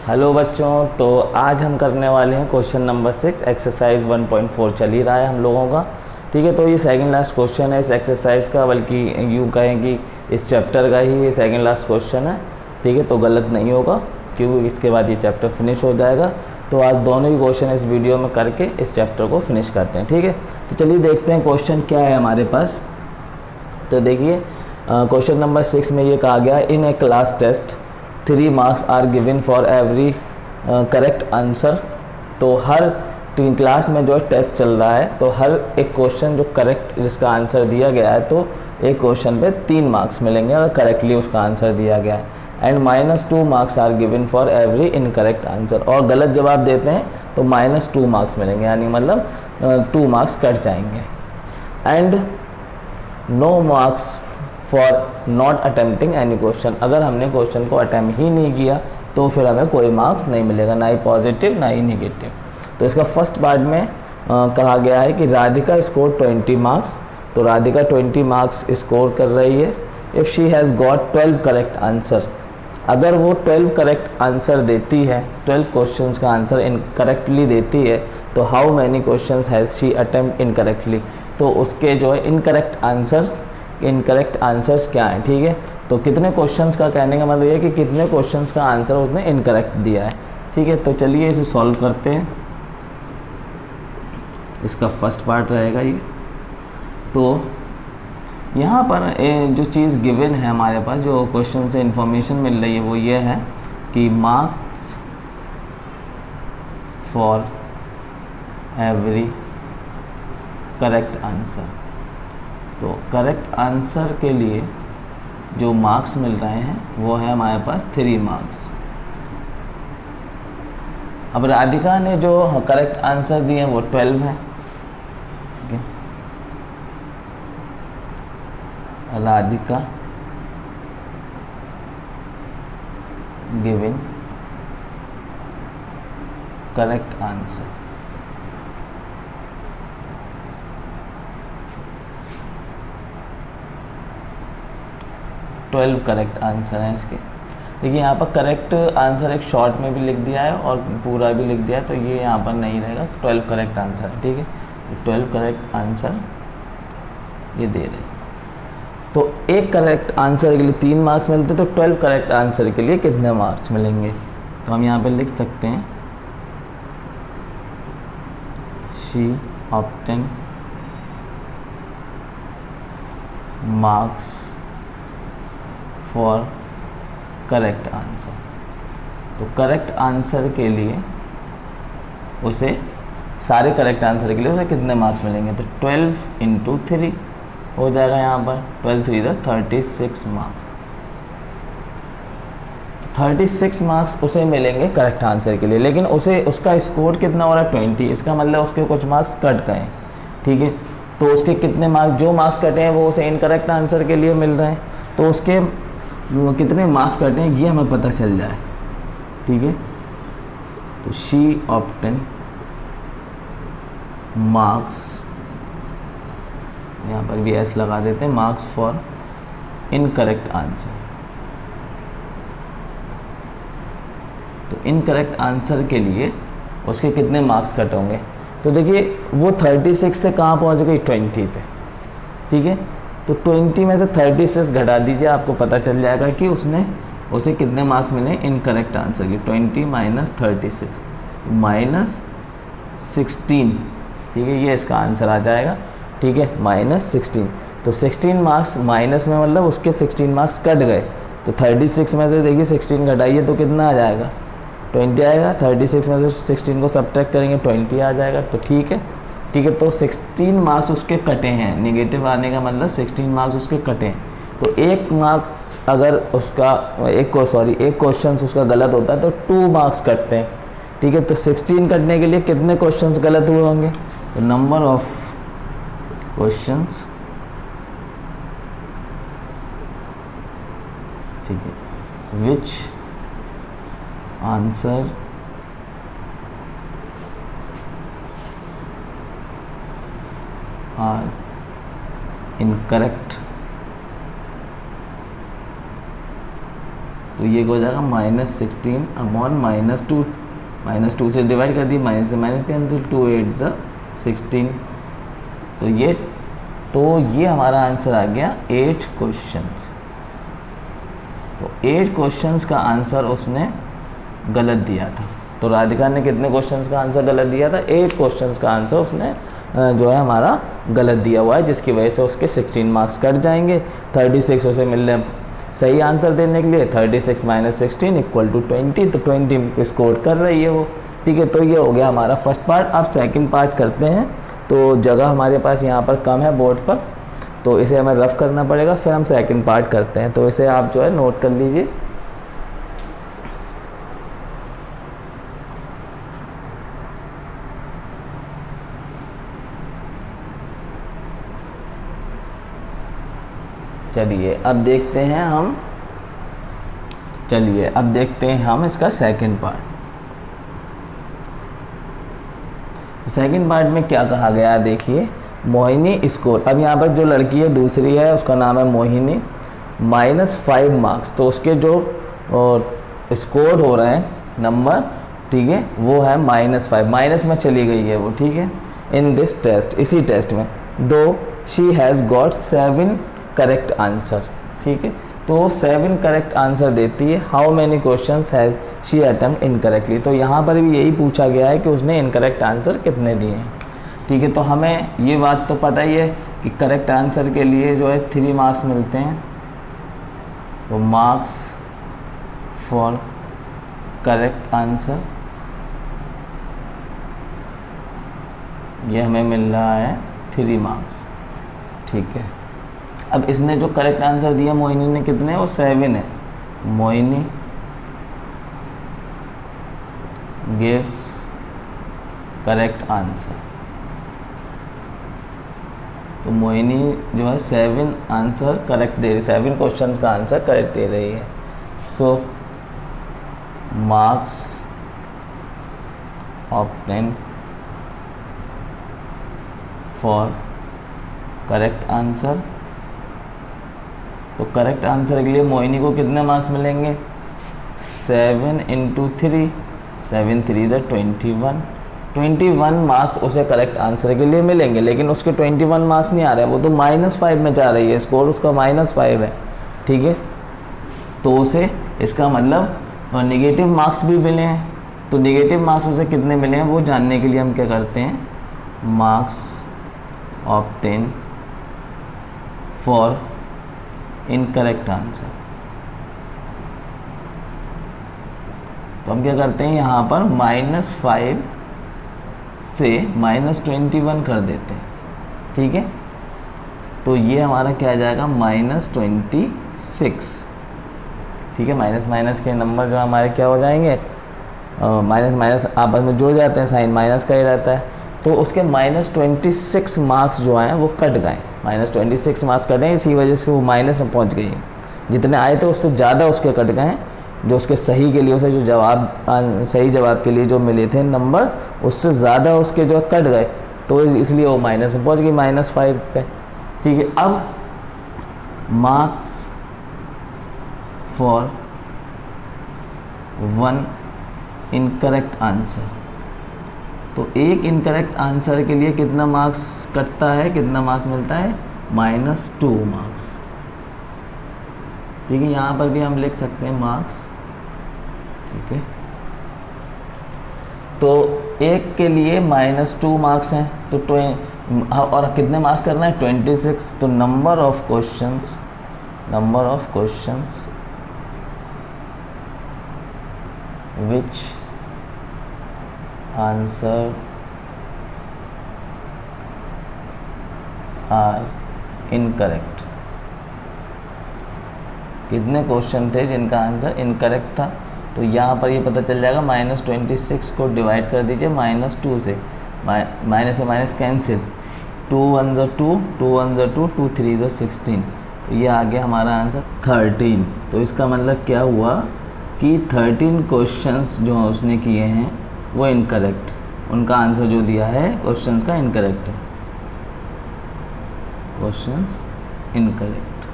Hello बच्चों, तो आज हम करने वाले हैं क्वेश्चन नंबर 6 एक्सरसाइज 1.4 चल ही रहा है हम लोगों का। ठीक है, तो ये सेकंड लास्ट क्वेश्चन है इस एक्सरसाइज का, बल्कि यूँ कहें कि इस चैप्टर का ही ये सेकंड लास्ट क्वेश्चन है। ठीक है, तो गलत नहीं होगा क्योंकि इसके बाद ये चैप्टर फिनिश हो जाएगा। तो आज दोनों ही क्वेश्चन इस वीडियो में करके इस चैप्टर को फिनिश करते हैं। ठीक है, तो चलिए देखते हैं क्वेश्चन क्या है हमारे पास। तो देखिए क्वेश्चन नंबर 6 में ये कहा गया, in a class test 3 marks are given for every correct answer. तो हर क्लास में जो टेस्ट चल रहा है, तो हर एक क्वेश्चन जो करेक्ट जिसका आंसर दिया गया है, तो एक क्वेश्चन पे 3 मार्क्स मिलेंगे अगर करेक्टली उसका आंसर दिया गया है। And -2 marks are given for every incorrect answer. और गलत जवाब देते हैं तो -2 मार्क्स मिलेंगे, यानी मतलब 2 मार्क्स कट जाएंगे। And no marks for not attempting any question. अगर हमने क्वेश्चन को अटैम्प्ट ही नहीं किया तो फिर हमें कोई मार्क्स नहीं मिलेगा, ना ही पॉजिटिव ना ही नेगेटिव। तो इसका फर्स्ट पार्ट में कहा गया है कि राधिका स्कोर 20 मार्क्स। तो राधिका 20 मार्क्स स्कोर कर रही है if she has got 12 correct answer. अगर वो 12 करेक्ट आंसर देती है, 12 क्वेश्चंस का आंसर इनकरेक्टली देती है, तो how many questions has she attempt incorrectly. तो उसके जो है इनकरेक्ट आंसर्स क्या हैं। ठीक है, तो कितने क्वेश्चंस का कहने का मतलब ये है कि कितने क्वेश्चंस का आंसर उसने इनकरेक्ट दिया है। ठीक है, तो चलिए इसे सॉल्व करते हैं। इसका फर्स्ट पार्ट रहेगा ये। तो यहाँ पर जो चीज़ गिवन है हमारे पास, जो क्वेश्चन से इंफॉर्मेशन मिल रही है, वो ये है कि marks for every correct answer. तो करेक्ट आंसर के लिए जो मार्क्स मिल रहे हैं वो है हमारे पास 3 मार्क्स। अब राधिका ने जो करेक्ट आंसर दिए हैं वो 12 है। ठीक है, Radhika given correct answer. Twelve correct answer हैं इसके। देखिए यहाँ पर करेक्ट आंसर एक शॉर्ट में भी लिख दिया है और पूरा भी लिख दिया है, तो ये यहाँ पर नहीं रहेगा, 12 करेक्ट आंसर है। ठीक है, तो 12 करेक्ट आंसर ये दे रहे हैं। तो एक करेक्ट आंसर के लिए 3 मार्क्स मिलते, तो 12 करेक्ट आंसर के लिए कितने मार्क्स मिलेंगे। तो हम यहाँ पर लिख सकते हैं, she obtain marks for correct answer. तो करेक्ट आंसर के लिए उसे, सारे करेक्ट आंसर के लिए उसे कितने मार्क्स मिलेंगे, तो 12 × 3 हो जाएगा यहाँ पर। 12 3 36 मार्क्स। तो 36 मार्क्स उसे मिलेंगे करेक्ट आंसर के लिए, लेकिन उसे उसका स्कोर कितना हो रहा है 20। इसका मतलब उसके कुछ मार्क्स कट गए। ठीक है, तो उसके कितने मार्क्स, जो मार्क्स कटे हैं वो उसे इनकरेक्ट आंसर के लिए मिल रहे हैं, तो उसके वो कितने मार्क्स कटे हैं ये हमें पता चल जाए। ठीक है, तो शी ऑब्टेन मार्क्स, यहाँ पर भी एस लगा देते हैं, मार्क्स फॉर इनकरेक्ट आंसर। तो इनकरेक्ट आंसर के लिए उसके कितने मार्क्स कट होंगे। तो देखिए वो 36 से कहाँ पहुँच गई, 20 पे। ठीक है, तो 20 में से 36 घटा दीजिए, आपको पता चल जाएगा कि उसे कितने मार्क्स मिले इनकरेक्ट आंसर के। 20 - 36 -16। ठीक है, ये इसका आंसर आ जाएगा। ठीक है, -16। तो 16 मार्क्स माइनस में मतलब उसके 16 मार्क्स कट गए। तो 36 में से देखिए 16 घटाइए तो कितना आ जाएगा, 20 आएगा। 36 में से 16 को सब्ट्रैक्ट करेंगे 20 आ जाएगा। तो ठीक है, तो 16 मार्क्स उसके कटे हैं। नेगेटिव आने का मतलब 16 मार्क्स उसके कटे हैं। तो एक मार्क्स अगर उसका एक क्वेश्चन उसका गलत होता है तो 2 मार्क्स कटते हैं। ठीक है, तो 16 कटने के लिए कितने क्वेश्चंस गलत हुए होंगे, तो नंबर ऑफ क्वेश्चंस। ठीक है, विच आंसर आर इनकरेक्ट। तो तो ये हो जाएगा -16 अपॉन -2, -2 से डिवाइड कर दी, माइनस से माइनस कैंसिल, 2 8 ज़ा 16। तो ये हमारा आंसर आ गया 8 क्वेश्चंस। तो 8 क्वेश्चंस का आंसर उसने गलत दिया था। तो राधिका ने कितने क्वेश्चंस का आंसर गलत दिया था? 8 क्वेश्चंस का आंसर उसने जो है हमारा गलत दिया हुआ है, जिसकी वजह से उसके 16 मार्क्स कट जाएंगे। 36 उसे मिल रहे सही आंसर देने के लिए, 36 - 16 = 20, तो 20 स्कोर कर रही है वो। ठीक है, तो ये हो गया हमारा फर्स्ट पार्ट। अब सेकंड पार्ट करते हैं। तो जगह हमारे पास यहाँ पर कम है बोर्ड पर, तो इसे हमें रफ़ करना पड़ेगा, फिर हम सेकंड पार्ट करते हैं। तो इसे आप जो है नोट कर लीजिए। चलिए अब देखते हैं हम इसका सेकंड पार्ट। सेकंड पार्ट में क्या कहा गया देखिए, मोहिनी स्कोर। अब यहाँ पर जो लड़की है दूसरी है, उसका नाम है मोहिनी, -5 मार्क्स। तो उसके जो स्कोर हो रहे हैं नंबर, ठीक है, वो है -5, माइनस में चली गई है वो। ठीक है, इन दिस टेस्ट, इसी टेस्ट में, दो she has got 7 correct answer. ठीक है, तो 7 करेक्ट आंसर देती है। How many questions has she attempt incorrectly. तो यहाँ पर भी यही पूछा गया है कि उसने इनकरेक्ट आंसर कितने दिए हैं। ठीक है, तो हमें ये बात तो पता ही है कि करेक्ट आंसर के लिए जो है 3 मार्क्स मिलते हैं। तो मार्क्स फॉर करेक्ट आंसर ये हमें मिल रहा है 3 मार्क्स। ठीक है, अब इसने जो करेक्ट आंसर दिया मोहिनी ने कितने, वो 7 है। Mohini gives correct answer. तो मोहिनी जो है 7 आंसर करेक्ट दे रही, 7 क्वेश्चन का आंसर करेक्ट दे रही है। So marks obtain for correct answer. तो करेक्ट आंसर के लिए मोहिनी को कितने मार्क्स मिलेंगे? 7 × 3, 7 3 = 21। 21 मार्क्स उसे करेक्ट आंसर के लिए मिलेंगे, लेकिन उसके 21 मार्क्स नहीं आ रहे हैं, वो तो -5 में जा रही है, स्कोर उसका -5 है। ठीक है, तो उसे इसका मतलब नेगेटिव मार्क्स भी मिले हैं। तो नेगेटिव मार्क्स उसे कितने मिले हैं वो जानने के लिए हम क्या करते हैं, marks obtain for incorrect answer. तो हम क्या करते हैं, यहाँ पर -5 से -21 कर देते हैं। ठीक है, तो ये हमारा क्या आ जाएगा, -26। ठीक है, माइनस माइनस के नंबर जो हमारे क्या हो जाएंगे, माइनस माइनस आपस में जुड़ जाते हैं, साइन माइनस का ही रहता है। तो उसके -26 मार्क्स जो हैं वो कट गए, -26 मार्क्स कटे, इसी वजह से वो माइनस में पहुंच गई है। जितने आए थे उससे ज़्यादा उसके कट गए, जो उसके सही के लिए, उसे जो सही जवाब के लिए जो मिले थे नंबर, उससे ज़्यादा उसके जो कट गए, तो इसलिए वो माइनस में पहुंच गई, -5 पे। ठीक है, अब मार्क्स फॉर 1 इनकरेक्ट आंसर। तो एक इनकरेक्ट आंसर के लिए कितना मार्क्स कटता है, कितना मार्क्स मिलता है, -2 मार्क्स। ठीक है, यहाँ पर भी हम लिख सकते हैं मार्क्स। ठीक है, तो एक के लिए -2 मार्क्स हैं, तो और कितने मार्क्स करना है, 26। तो number of questions which answer are incorrect। कितने क्वेश्चन थे जिनका आंसर इनकरेक्ट था, तो यहाँ पर ये पता चल जाएगा, -26 को डिवाइड कर दीजिए -2 से, माइनस से माइनस कैंसिल, 2 1 = 2, 2 1 = 2, 2 3 = 16। तो ये आ गया हमारा आंसर 13। तो इसका मतलब क्या हुआ कि 13 क्वेश्चंस जो उसने किए हैं वो इनकरेक्ट, उनका आंसर जो दिया है क्वेश्चंस का इनकरेक्ट है, क्वेश्चंस इनकरेक्ट।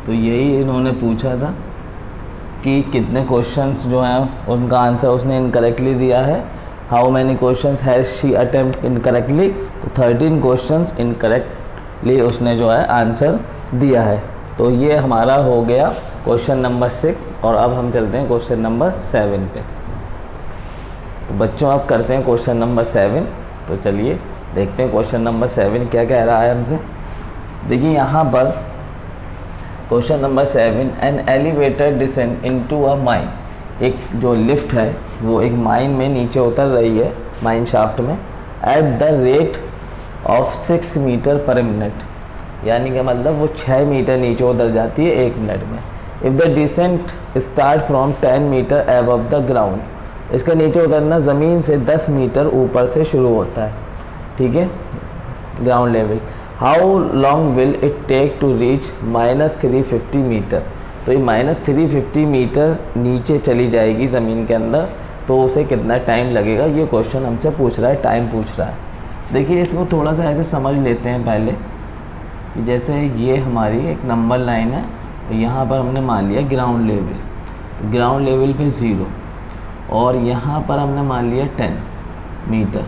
तो यही इन्होंने पूछा था कि कितने क्वेश्चंस जो हैं उनका आंसर उसने इनकरेक्टली दिया है। How many questions has she attempt incorrectly, तो 13 क्वेश्चंस इनकरेक्टली उसने जो है आंसर दिया है। तो ये हमारा हो गया क्वेश्चन नंबर 6 और अब हम चलते हैं क्वेश्चन नंबर 7 पे। तो बच्चों अब करते हैं क्वेश्चन नंबर 7। तो चलिए देखते हैं क्वेश्चन नंबर 7 क्या कह रहा है हमसे। देखिए यहाँ पर question number 7, an elevator descend into a mine, एक जो लिफ्ट है वो एक माइन में नीचे उतर रही है, माइन शाफ्ट में, at the rate of 6 metre पर मिनट, यानी कि मतलब वो 6 मीटर नीचे उतर जाती है 1 मिनट में। If the descent start from 10 metre above the ground, इसका नीचे उतरना ज़मीन से 10 मीटर ऊपर से शुरू होता है, ठीक है, ground level. How long will it take to reach -350 metre, तो ये -350 मीटर नीचे चली जाएगी ज़मीन के अंदर, तो उसे कितना टाइम लगेगा, ये क्वेश्चन हमसे पूछ रहा है, टाइम पूछ रहा है। देखिए इसको थोड़ा सा ऐसे समझ लेते हैं पहले, जैसे ये हमारी एक नंबर लाइन है, यहाँ पर हमने मान लिया ग्राउंड लेवल, तो ग्राउंड लेवल पे 0, और यहाँ पर हमने मान लिया 10 मीटर,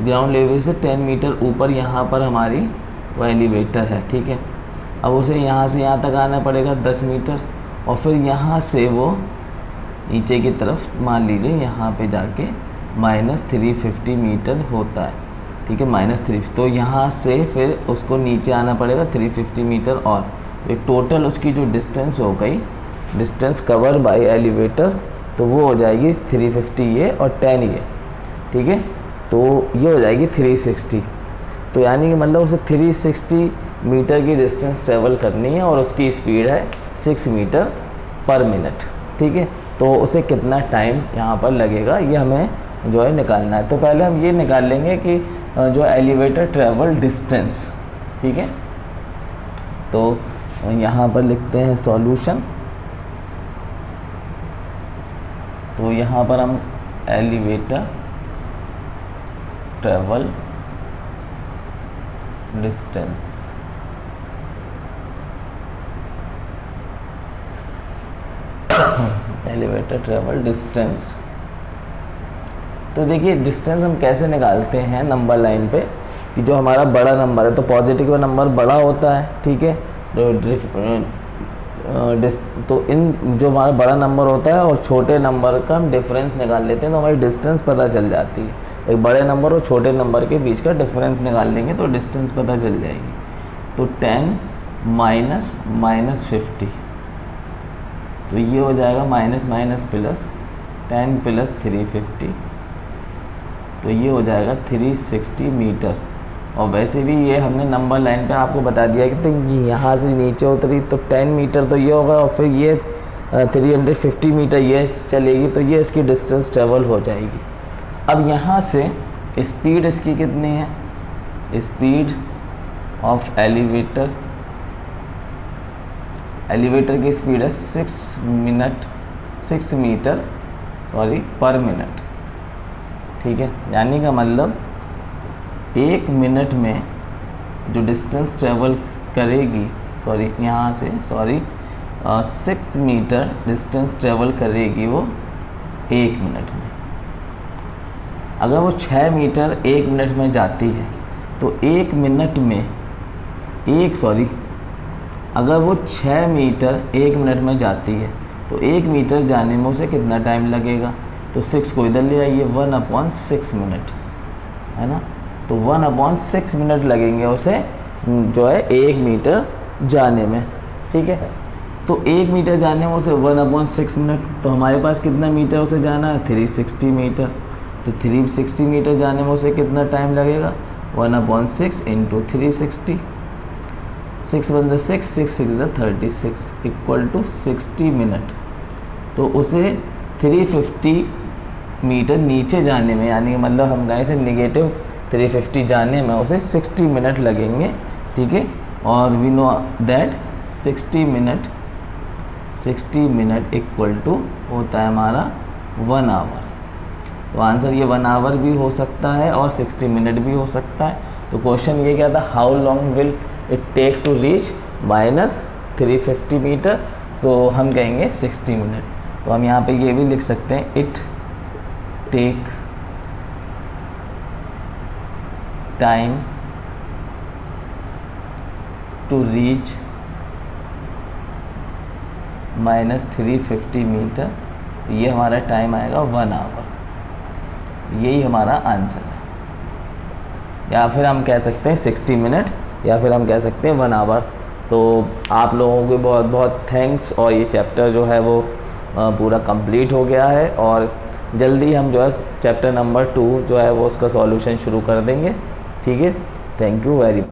ग्राउंड लेवल से 10 मीटर ऊपर यहाँ पर हमारी वो एलिवेटर है, ठीक है। अब उसे यहाँ से यहाँ तक आना पड़ेगा 10 मीटर, और फिर यहाँ से वो नीचे की तरफ मान लीजिए यहाँ पे जाके -350 मीटर होता है, ठीक है, -3, तो यहाँ से फिर उसको नीचे आना पड़ेगा 350 मीटर और, तो टोटल उसकी जो डिस्टेंस हो गई, डिस्टेंस कवर बाय एलिवेटर, तो वो हो जाएगी 350 ये और 10 ये, ठीक है, तो ये हो जाएगी 360। तो यानी कि मतलब उसे 360 मीटर की डिस्टेंस ट्रेवल करनी है और उसकी स्पीड है 6 मीटर पर मिनट, ठीक है। तो उसे कितना टाइम यहाँ पर लगेगा ये हमें जो है निकालना है। तो पहले हम ये निकाल लेंगे कि जो एलिवेटर ट्रेवल डिस्टेंस, ठीक है। तो यहाँ पर लिखते हैं सॉल्यूशन, तो यहाँ पर हम elevator travel distance, elevator travel distance, तो देखिए डिस्टेंस हम कैसे निकालते हैं नंबर लाइन पे, कि जो हमारा बड़ा नंबर है तो पॉजिटिव नंबर बड़ा होता है, ठीक है, तो इन जो हमारा बड़ा नंबर होता है और छोटे नंबर का हम डिफरेंस निकाल लेते हैं, तो हमारी डिस्टेंस पता चल जाती है। एक बड़े नंबर और छोटे नंबर के बीच का डिफरेंस निकाल लेंगे तो डिस्टेंस पता चल जाएगी। तो 10 माइनस 50, तो ये हो जाएगा माइनस माइनस प्लस, 10 प्लस 350, तो ये हो जाएगा 360 मीटर। और वैसे भी ये हमने नंबर लाइन पे आपको बता दिया कि तो यहाँ से नीचे उतरी तो 10 मीटर तो ये होगा, और फिर ये 350 मीटर ये चलेगी, तो ये इसकी डिस्टेंस ट्रेवल हो जाएगी। अब यहाँ से स्पीड इसकी कितनी है, स्पीड ऑफ एलिवेटर, एलिवेटर की स्पीड है 6 मीटर पर मिनट, ठीक है। यानी का मतलब 1 मिनट में जो डिस्टेंस ट्रेवल करेगी, यहाँ से 6 मीटर डिस्टेंस ट्रेवल करेगी वो 1 मिनट में। अगर वो 6 मीटर 1 मिनट में जाती है तो 1 मिनट में अगर वो 6 मीटर 1 मिनट में जाती है तो 1 मीटर जाने में उसे कितना टाइम लगेगा, तो 6 को इधर ले आइए, 1/6 मिनट है ना, तो 1/6 मिनट लगेंगे उसे जो है 1 मीटर जाने में, ठीक है। तो 1 मीटर जाने में उसे 1/6 मिनट, तो हमारे पास कितना मीटर उसे जाना है, 360 मीटर, तो 360 मीटर जाने में उसे कितना टाइम लगेगा, 1/6 इंटू 360, 6 1 6, 6 6 36 इक्वल टू 60 मिनट। तो उसे 350 मीटर नीचे जाने में, यानी कि मतलब हम कहें से नेगेटिव 350 जाने में उसे 60 मिनट लगेंगे, ठीक है। और we know that 60 minute equal to होता है हमारा 1 आवर। तो आंसर ये 1 आवर भी हो सकता है और 60 मिनट भी हो सकता है। तो क्वेश्चन ये क्या था, how long will it take to reach 350 metre, तो हम कहेंगे 60 मिनट। तो हम यहाँ पे ये भी लिख सकते हैं, it take time to reach -350 metre, ये हमारा टाइम आएगा 1 आवर। यही हमारा आंसर है। या फिर हम कह सकते हैं 60 मिनट, या फिर हम कह सकते हैं 1 आवर। तो आप लोगों को बहुत बहुत थैंक्स, और ये चैप्टर जो है वो पूरा कंप्लीट हो गया है, और जल्दी हम जो है चैप्टर नंबर 2 जो है वो उसका सॉल्यूशन शुरू कर देंगे। ठीक है, थैंक यू वेरी मच।